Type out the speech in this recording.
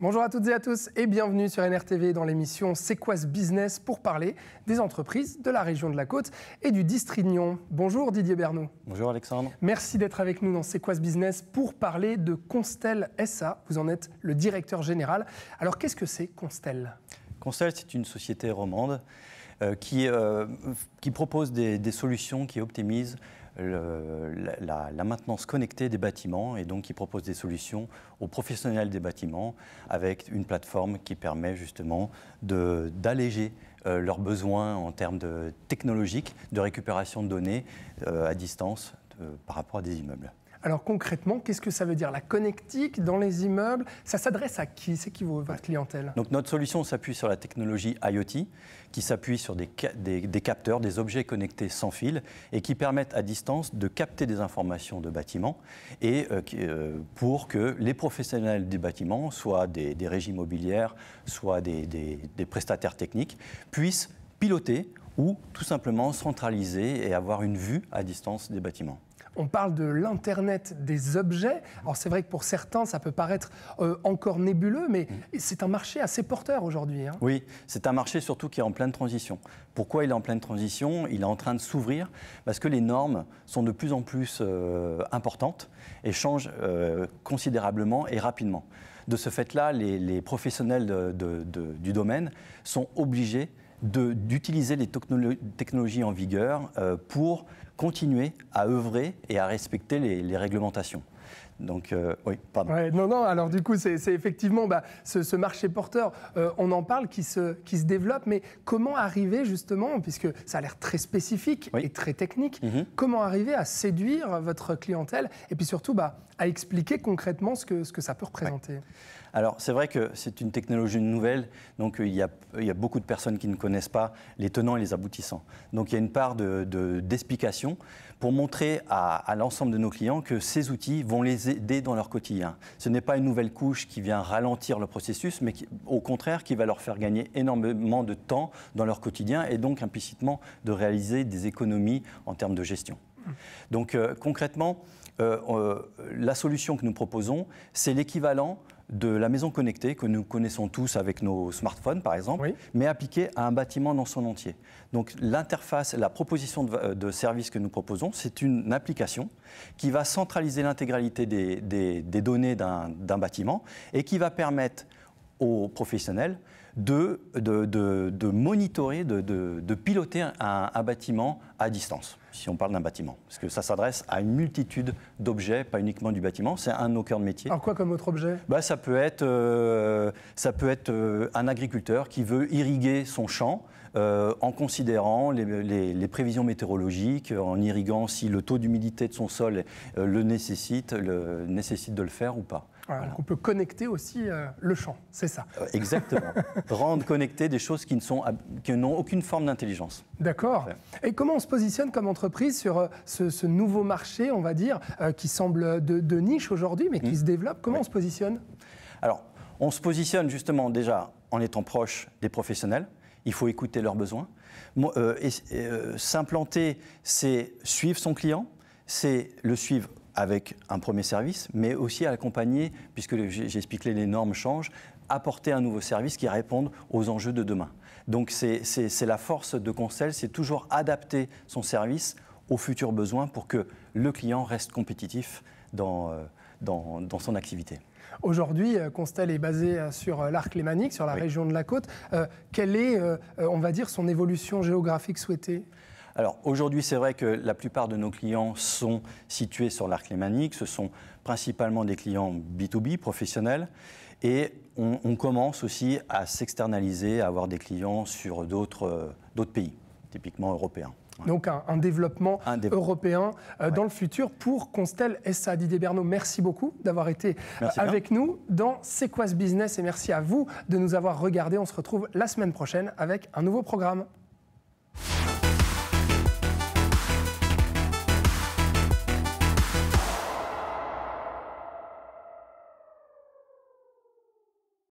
Bonjour à toutes et à tous et bienvenue sur NRTV dans l'émission C'est quoi ce business pour parler des entreprises de la région de la Côte et du Distrignon. Bonjour Didier Bernot. Bonjour Alexandre. Merci d'être avec nous dans C'est quoi ce business pour parler de Constel SA. Vous en êtes le directeur général. Alors qu'est-ce que c'est Constel ? Constel, c'est une société romande qui propose des solutions qui optimisent la maintenance connectée des bâtiments et donc qui propose des solutions aux professionnels des bâtiments avec une plateforme qui permet justement d'alléger leurs besoins en termes technologiques de récupération de données à distance par rapport à des immeubles. Alors concrètement, qu'est-ce que ça veut dire la connectique dans les immeubles? Ça s'adresse à qui? C'est qui votre clientèle? Donc notre solution s'appuie sur la technologie IoT, qui s'appuie sur des capteurs, des objets connectés sans fil et qui permettent à distance de capter des informations de bâtiments et pour que les professionnels des bâtiments, soit des régies immobilières, soit des prestataires techniques, puissent piloter ou tout simplement centraliser et avoir une vue à distance des bâtiments. On parle de l'Internet des objets. Alors c'est vrai que pour certains, ça peut paraître encore nébuleux, mais c'est un marché assez porteur aujourd'hui. Hein. Oui, c'est un marché surtout qui est en pleine transition. Pourquoi il est en pleine transition? Il est en train de s'ouvrir parce que les normes sont de plus en plus importantes et changent considérablement et rapidement. De ce fait-là, les professionnels du domaine sont obligés d'utiliser les technologies en vigueur pour continuer à œuvrer et à respecter les réglementations. Donc, oui, pardon. Ouais, non, alors du coup, c'est effectivement ce marché porteur, on en parle, qui se développe, mais comment arriver justement, puisque ça a l'air très spécifique et très technique, comment arriver à séduire votre clientèle et puis surtout à expliquer concrètement ce que ça peut représenter? Alors, c'est vrai que c'est une technologie nouvelle, donc il y a beaucoup de personnes qui ne connaissent pas les tenants et les aboutissants. Donc, il y a une part d'explication pour montrer à l'ensemble de nos clients que ces outils vont les aider dans leur quotidien. Ce n'est pas une nouvelle couche qui vient ralentir le processus, mais au contraire, qui va leur faire gagner énormément de temps dans leur quotidien et donc implicitement de réaliser des économies en termes de gestion. Donc, concrètement, la solution que nous proposons, c'est l'équivalent de la maison connectée que nous connaissons tous avec nos smartphones, par exemple, mais appliquée à un bâtiment dans son entier. Donc l'interface, la proposition de service que nous proposons, c'est une application qui va centraliser l'intégralité des données d'un bâtiment et qui va permettre aux professionnels de monitorer, de piloter un bâtiment à distance, si on parle d'un bâtiment. Parce que ça s'adresse à une multitude d'objets, pas uniquement du bâtiment, c'est un de nos cœurs de métier. Alors quoi comme autre objet? Ça peut être un agriculteur qui veut irriguer son champ en considérant les prévisions météorologiques, en irriguant si le taux d'humidité de son sol nécessite de le faire ou pas. Voilà. Donc on peut connecter aussi le champ, c'est ça. Exactement. Rendre connecter des choses qui n'ont aucune forme d'intelligence. D'accord. Et comment on se positionne comme entreprise sur ce nouveau marché, on va dire, qui semble de niche aujourd'hui, mais qui se développe? Comment on se positionne? Alors, on se positionne justement déjà en étant proche des professionnels. Il faut écouter leurs besoins. S'implanter, c'est suivre son client, c'est le suivre avec un premier service, mais aussi à l'accompagner, puisque j'explique les normes changent, apporter un nouveau service qui réponde aux enjeux de demain. Donc c'est la force de Constel, c'est toujours adapter son service aux futurs besoins pour que le client reste compétitif dans son activité. Aujourd'hui, Constel est basé sur l'Arc lémanique, sur la région de la Côte. Quelle est, on va dire, son évolution géographique souhaitée ? Alors aujourd'hui, c'est vrai que la plupart de nos clients sont situés sur l'Arc lémanique. Ce sont principalement des clients B2B, professionnels. Et on commence aussi à s'externaliser, à avoir des clients sur d'autres pays, typiquement européens. Donc un développement européen dans le futur pour Constel SA. Didier Bernot, merci beaucoup d'avoir été avec nous dans C'est quoi ce business et merci à vous de nous avoir regardés. On se retrouve la semaine prochaine avec un nouveau programme.